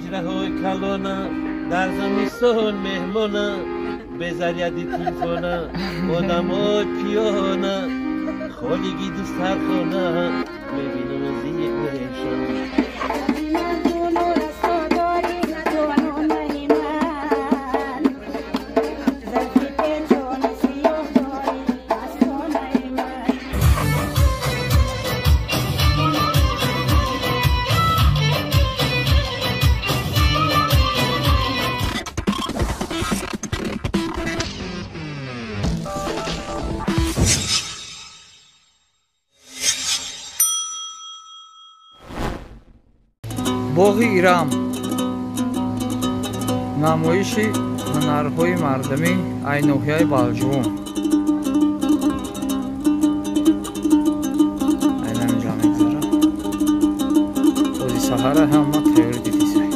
هجره های کلانه در زمستان مهمانه به ذریعه تلفنه آدم های پیانه خالگی دوست هر خانه میبینم از یک میشم боғи ирам намоиши ҳунарҳои мардумӣ айноҳияи балҷувон айнамиҷа мегзара ози саҳара ҳама тайёри дидисай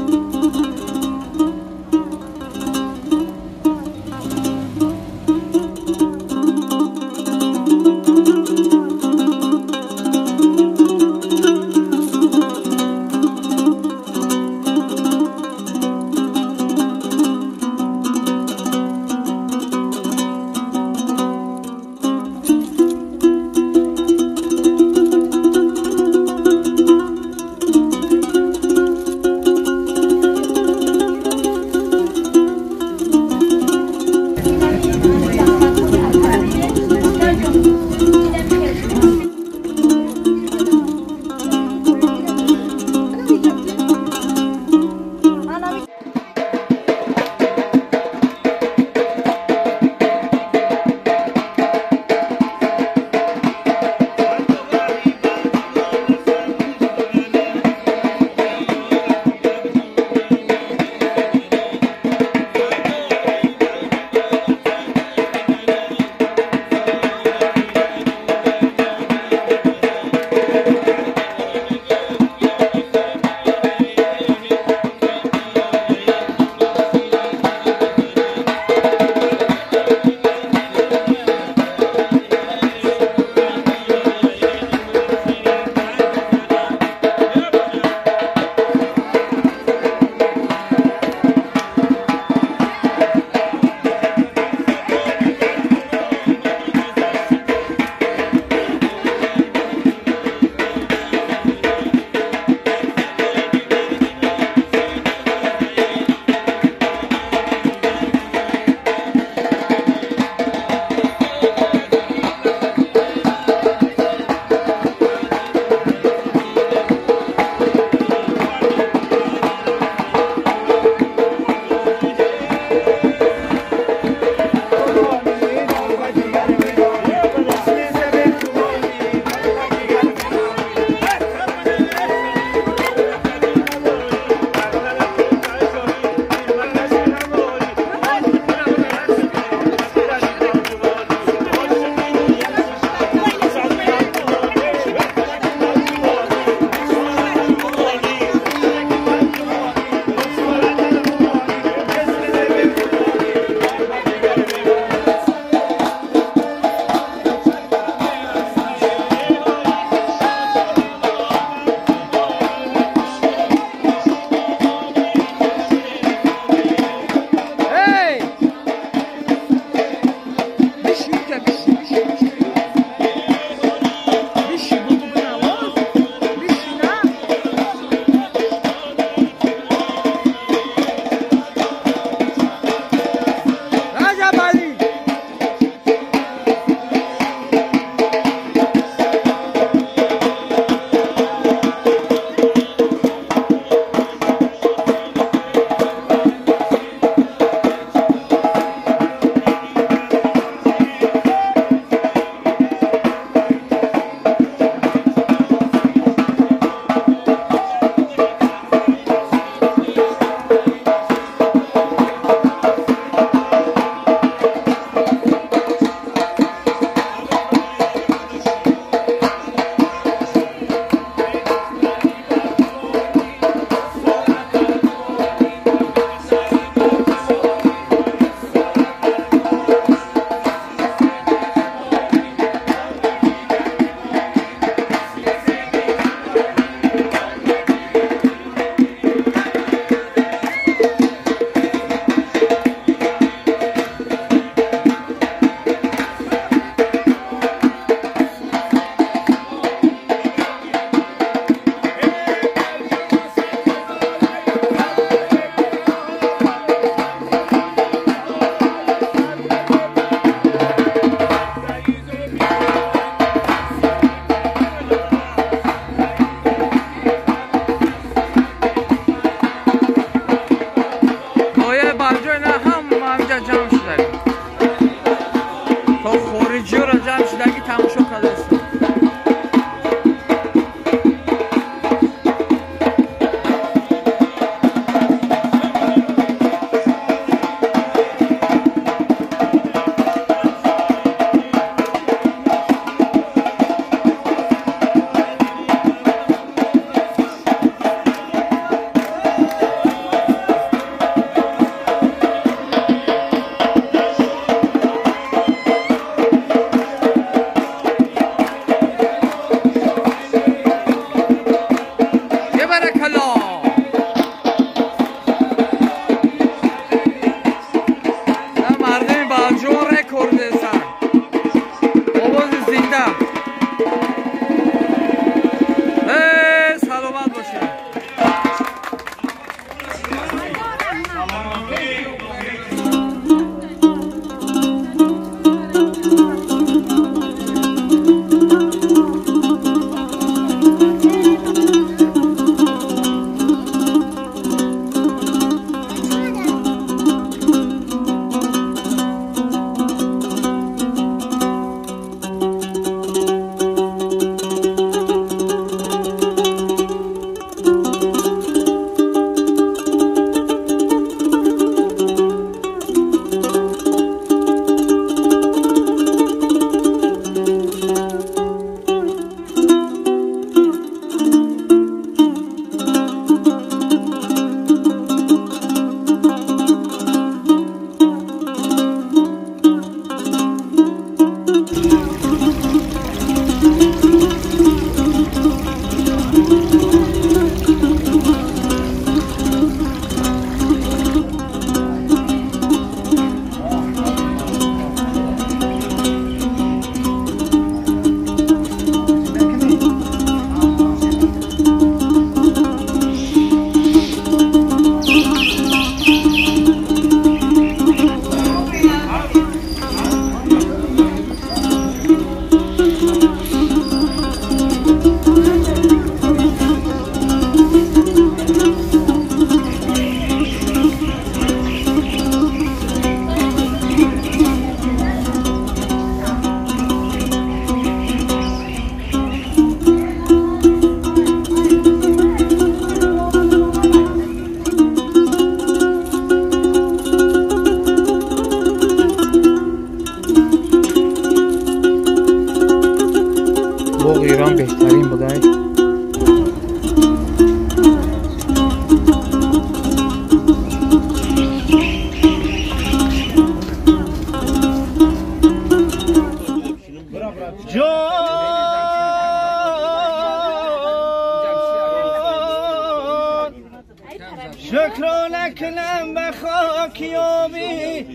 شکر نکنم به خاکیابی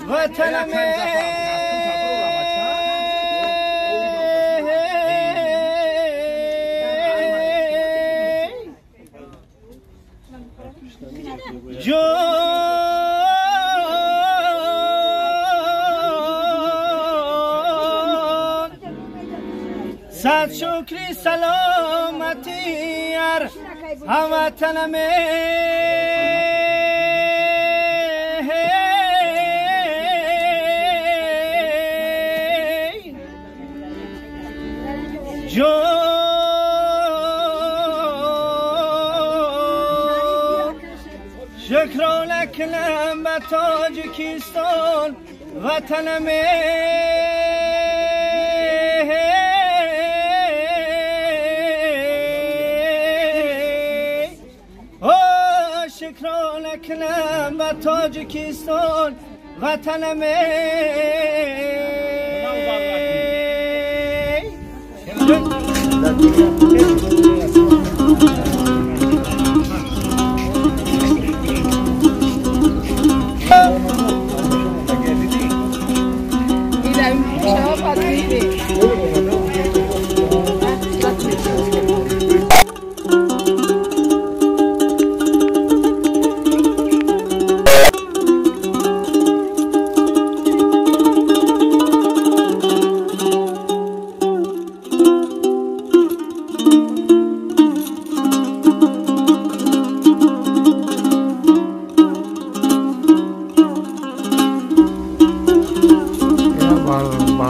وطنم صد شکری سلامتی ار هموطنم شکر لکنم به تاجیکستان وطنم شکر لکنم به تاجیکستان وطنم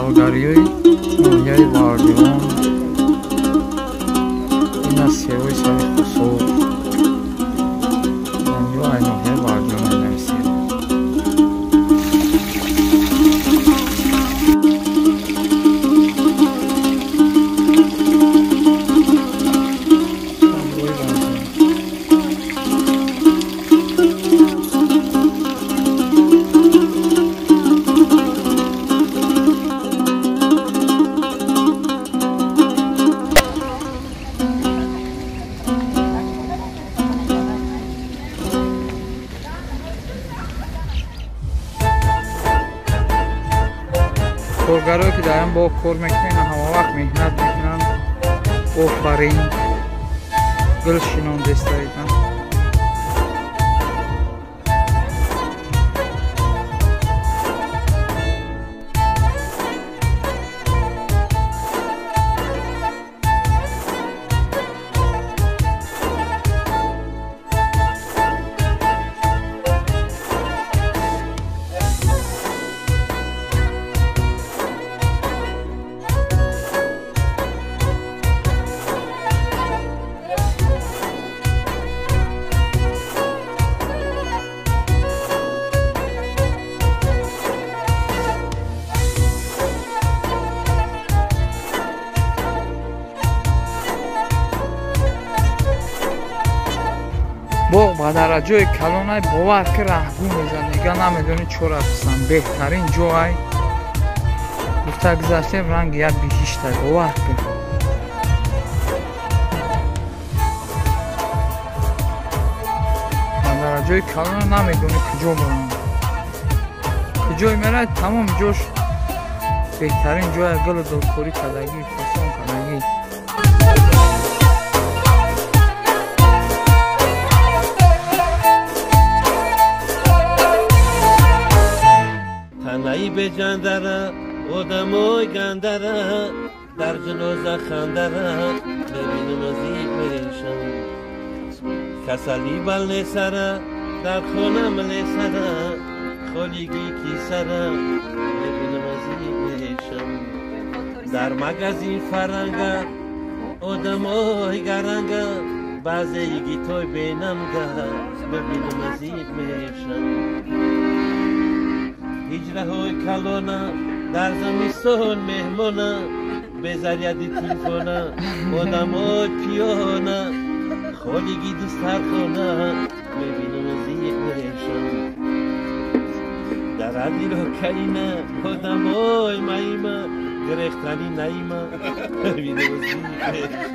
Bulgaria'yı Nohiyay Baljivan این از سیوی سری خسور اینجا ای نوحیای Baljivan این نمیسید کارگرایی که دارن با کار میکنن همه وقت مهنت میکنن آفرین گل شینان دستاییدن باغ با درجه کلانای باور که رهگو میزن دیگه نمیدونی چرا هستن بهترین جای گفته گذاشتیم رنگ یک بیشتر باور که با درجه کلان نمیدونی کجا برن کجای میره تمام جاش بهترین جای گل دلخوری کدگی فسان کدگی تنهایی به جان داره آدمای گندره در جنازه خندره ببینم نزدیک میشم کسلی بل سره در خونه مل سره خالیگی کی سره ببینم نزدیک میشم در مگزین فرنگه آدمای گرنگه بعضی گیتای بینم ده ببینم نزدیک میشم هجره های کلانه در زمستان مهمانه به ذریعه تلفونه آدم های پیانه خالیگی دسترخانه ببینم نزدیک میشم در عدیل و کلینه آدم های مهیمه گرختنی نایمه ببینم نزدیک میشم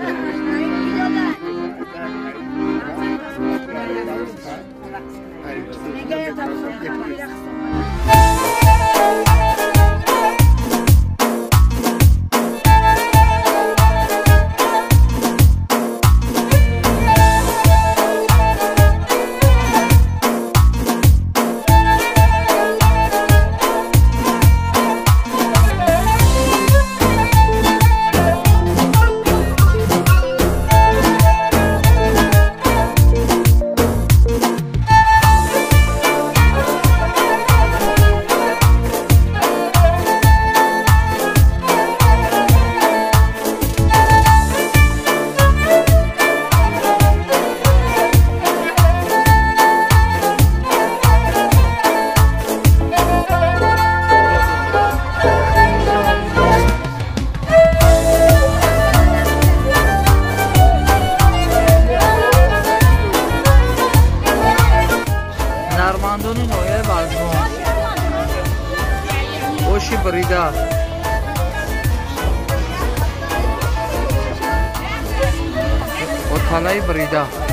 نرمندونی نوعه برزمان اوشی بریده و تلای بریده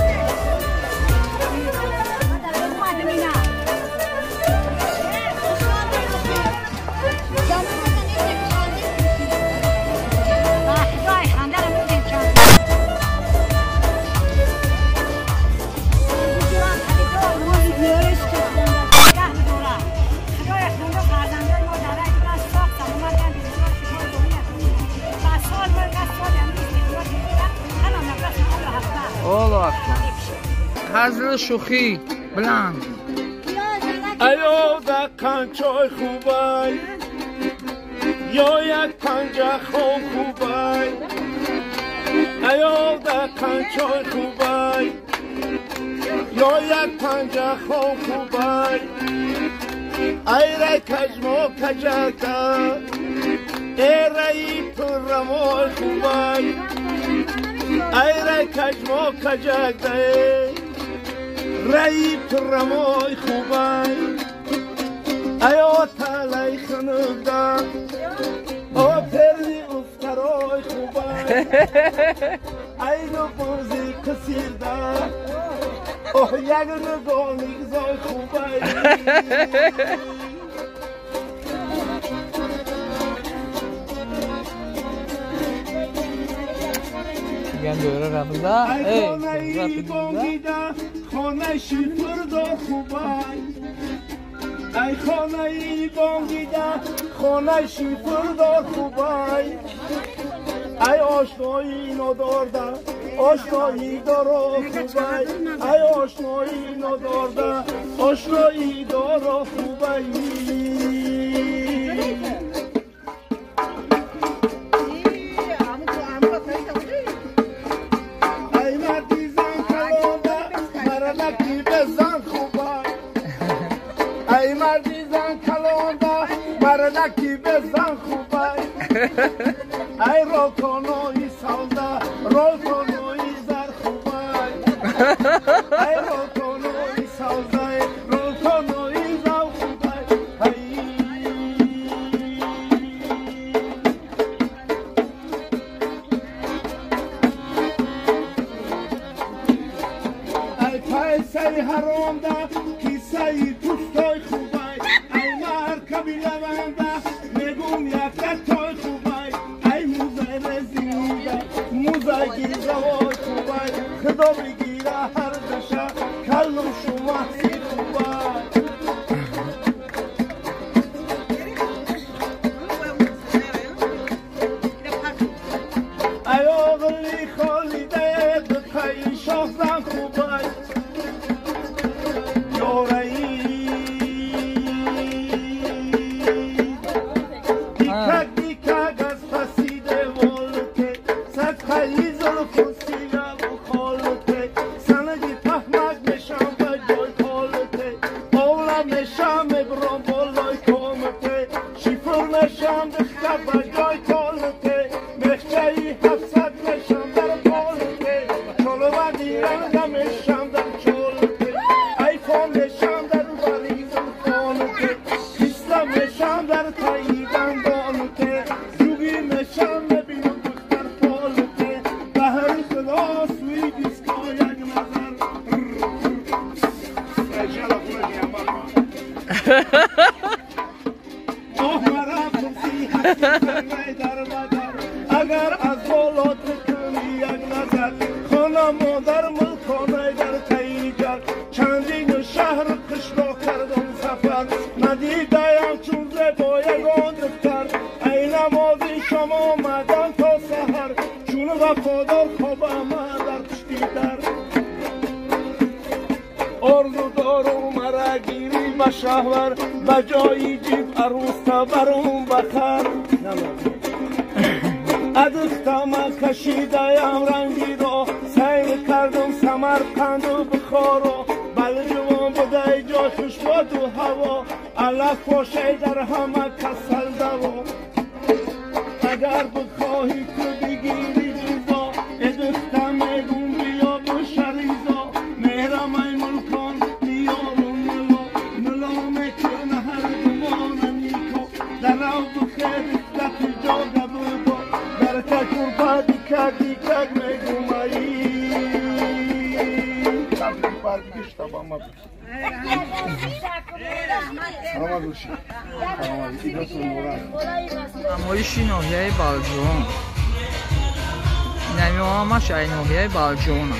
هزل شوخی بلند ایو دکان چای خوبای یا یک پنجه خوبای ایو دکان چای خوبای یا یک پنجه خوبای ای رای کجمو کجاتا ای رای پرمو خوبای ای رای کجمو کجاتا رای پرموی خوبای ایو تلای خنودا او پرلی افترای خوبای ای نو برزی کسیر دا او یک نگانی گزای خوبای میگن دوره رفته ای خانه بانگیده خانه شیفر دا خوبای ای خانه بانگیده خانه شیفر دا خوبای ای آشنایی ندارده آشنایی دارا خوبای ای آشنایی ندارده آشنایی دارا خوبای ای مردی زن کلانده مردکی بزن خوبای ای روکانوی سوده روکانوی زر خوبای ای روکانوی سوده روکانوی زر خوبای ای پیسه حرام ده کیسه پوستای خوبای ای مرکبی لونده نگوم یک تای خوبای ای موزه رزیده موزه گیزه وای خوبای خدا بگیره هر دشه کلم شما سی خوبای ای آغلی خالیده بخی شاخزن خوبای اگر از بالات کنی یک نظر خانه مادر ملکانه در تیگر چندین شهر قشتا کردم سفر ندیدم چون زبا یگان دفتر ای نمازی شما آمدن تا سحر چون وفادار خواب آمد در پشتی در آرزو دارم مرا گیری به شهر به جایی جیب عروس تا برون بخر ادختم کشیدم رنگی را سیر کردم سمرقند و بخار و بله جوان بوده جا خوش باد و هوا علف باشه در همه کسل دوا اگر بخواهی تو بگیری ریزا ادختم ایدون بیا بو شریزا مهرم ای ملکان بیارم ملا مکن هر دوان نیکو در رو بخیر افتت جا گبو در تکور با دیکک دیکک میگومایی تبریک بردیش تبا ما نمایشی ناحیه بلجان نمیامش ای ناحیه بلجان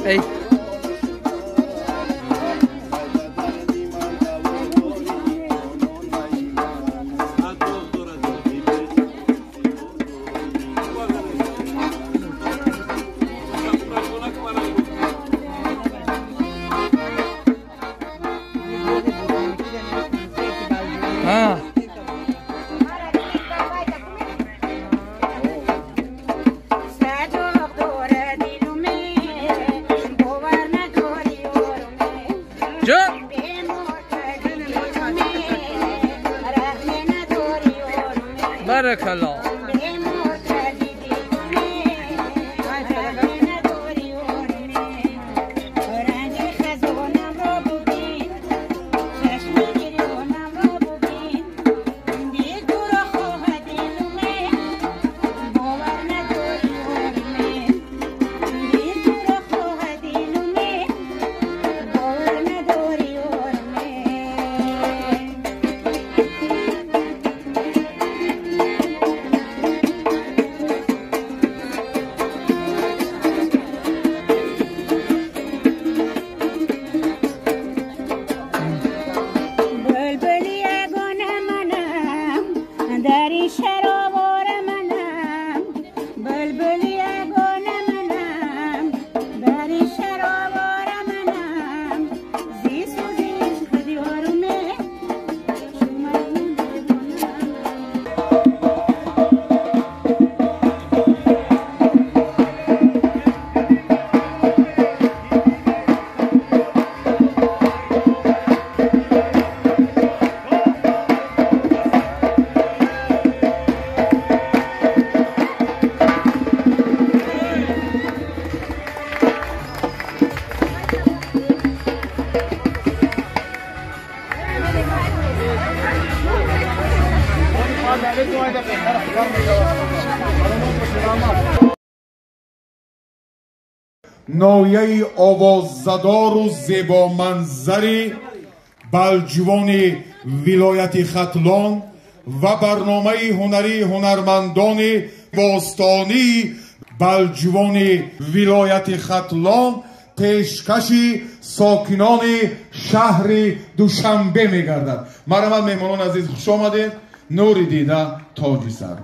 Hey. بارك الله. نایه آواززدار و زیبا منظری بلجوان ولایت ختلان و برنامه هنری هنرمندان باستانی بلجوان ولایت ختلان پیشکش ساکنان شهر دوشنبه میگردد. مرحمت مهمانان عزیز، خوش آمدید. نوری دیده تاج سر.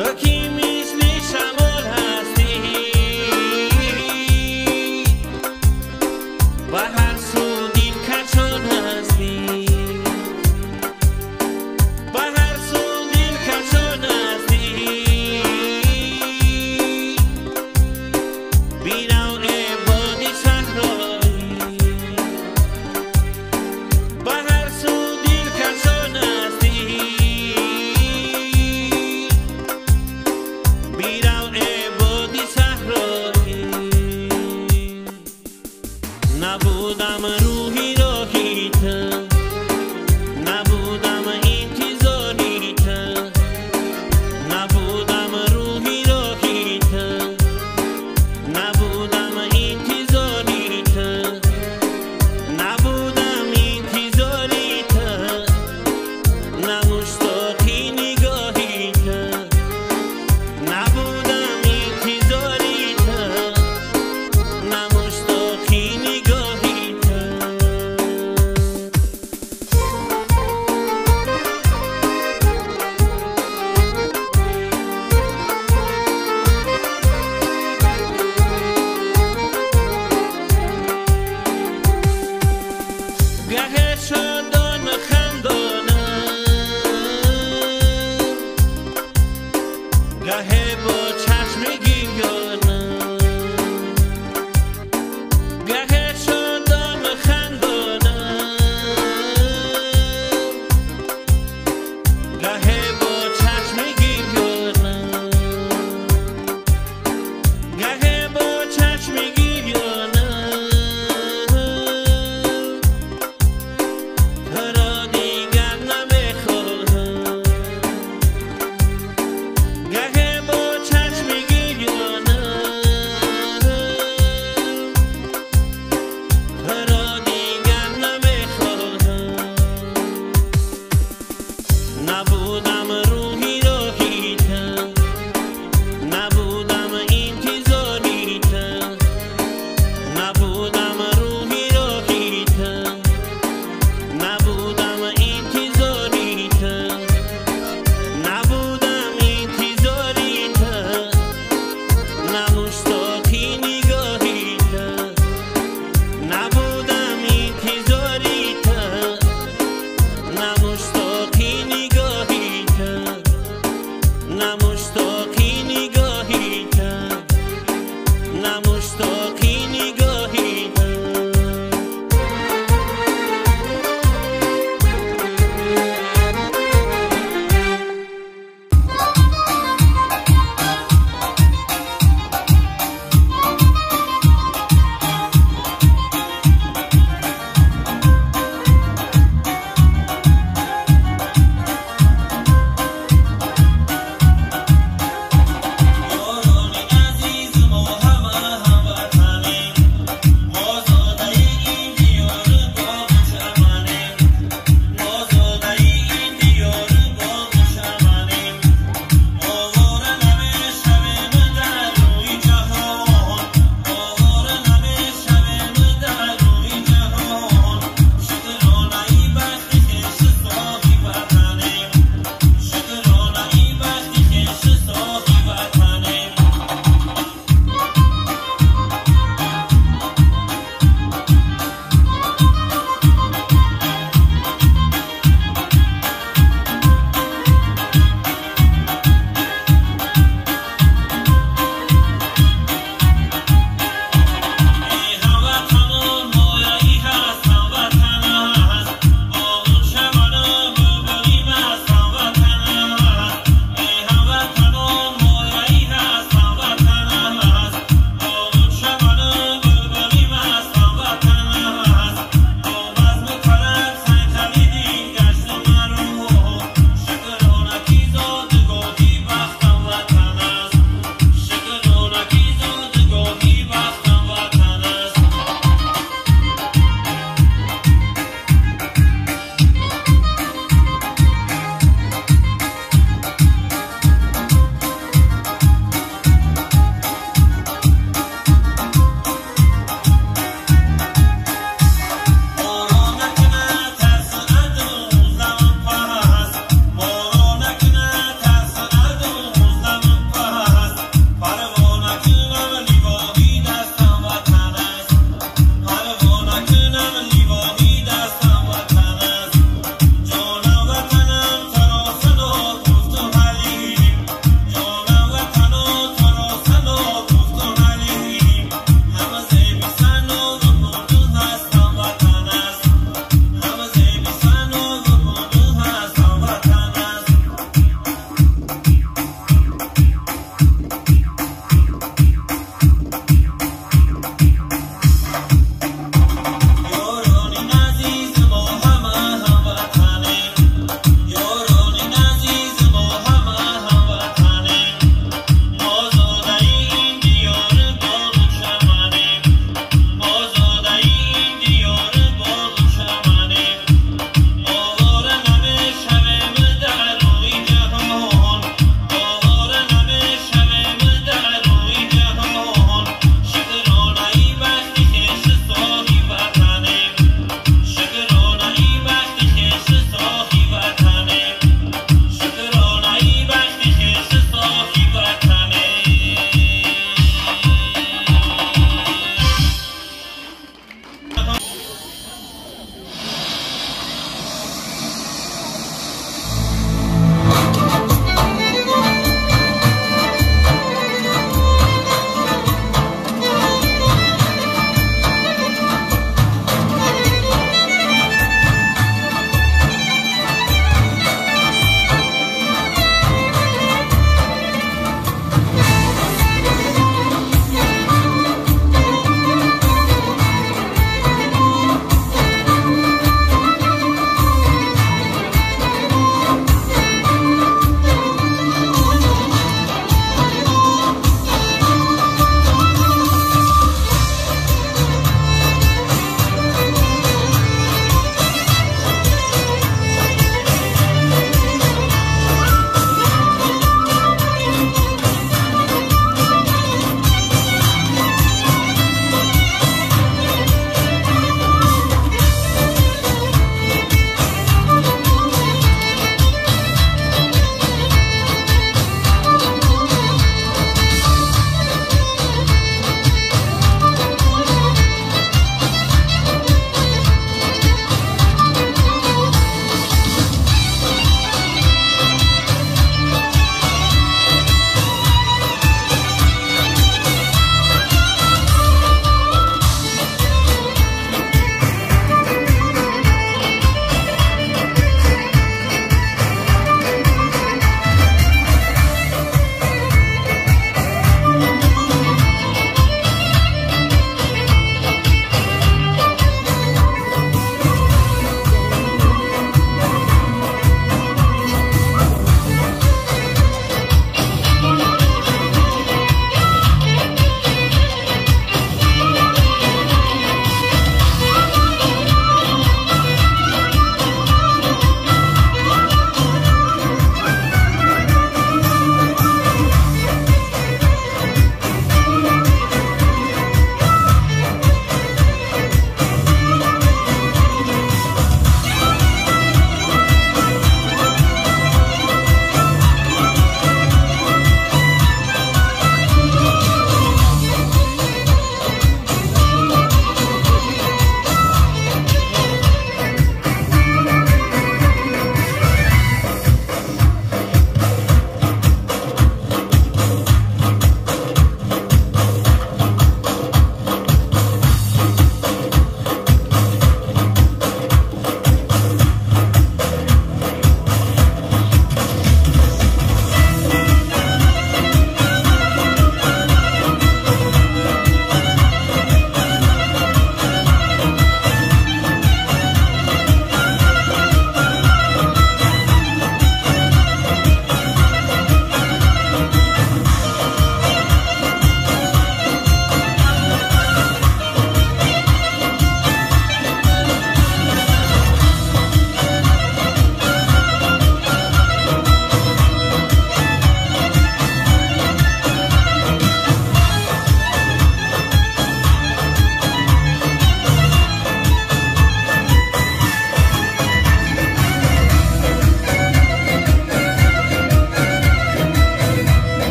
To kimi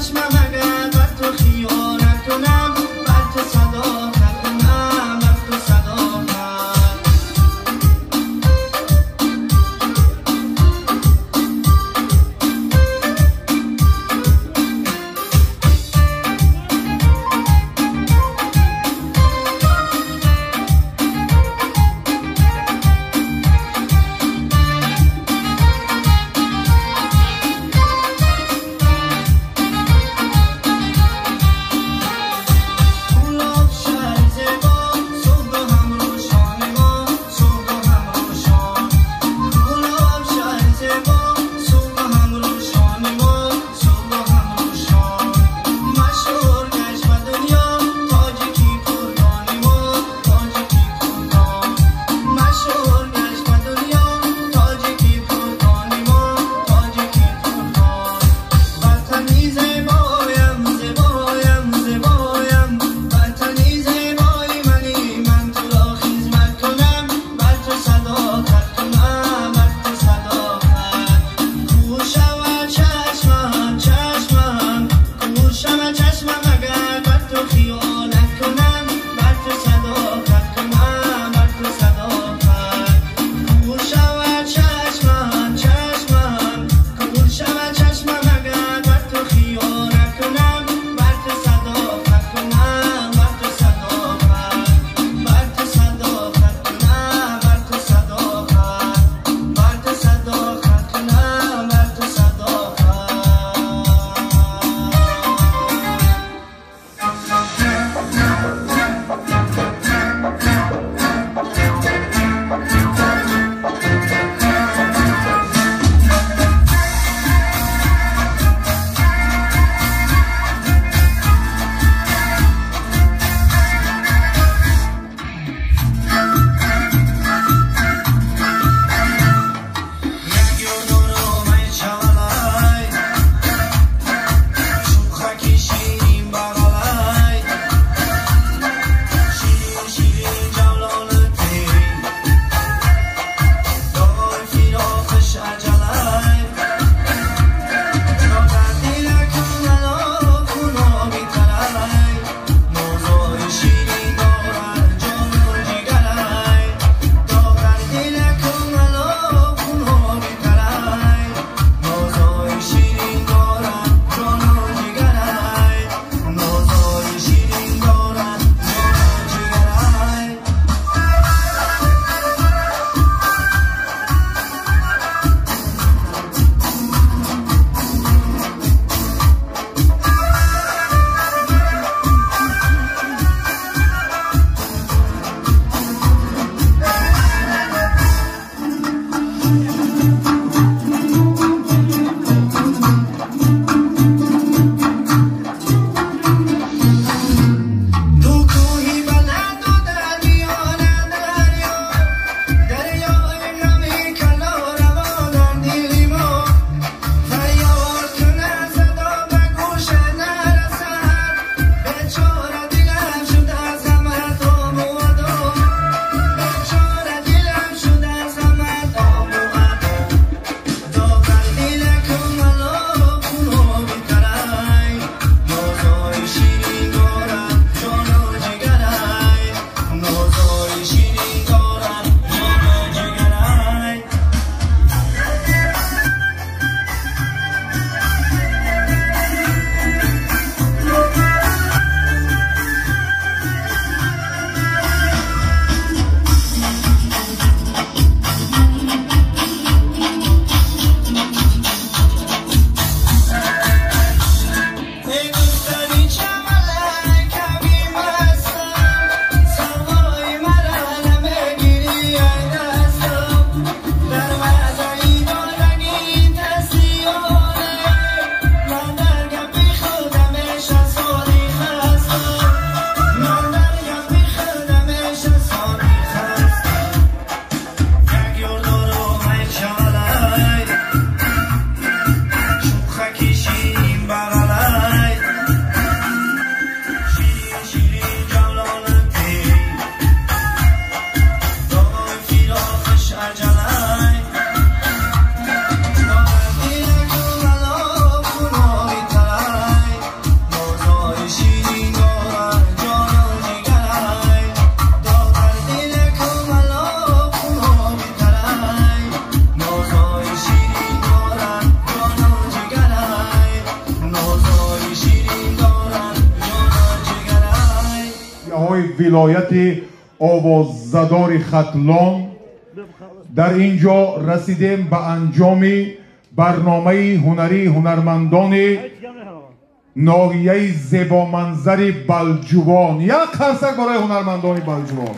چشمم اگر بر تو خیانت کنم بر تو صداقت کنم بر تو صداقت های ولایت آواززدار ختلان. در اینجا رسیدیم به انجام برنامه هنری هنرمندان ناحیه زیبا منظر بلجوان. یک قرصک برای هنرمندان بلجوان.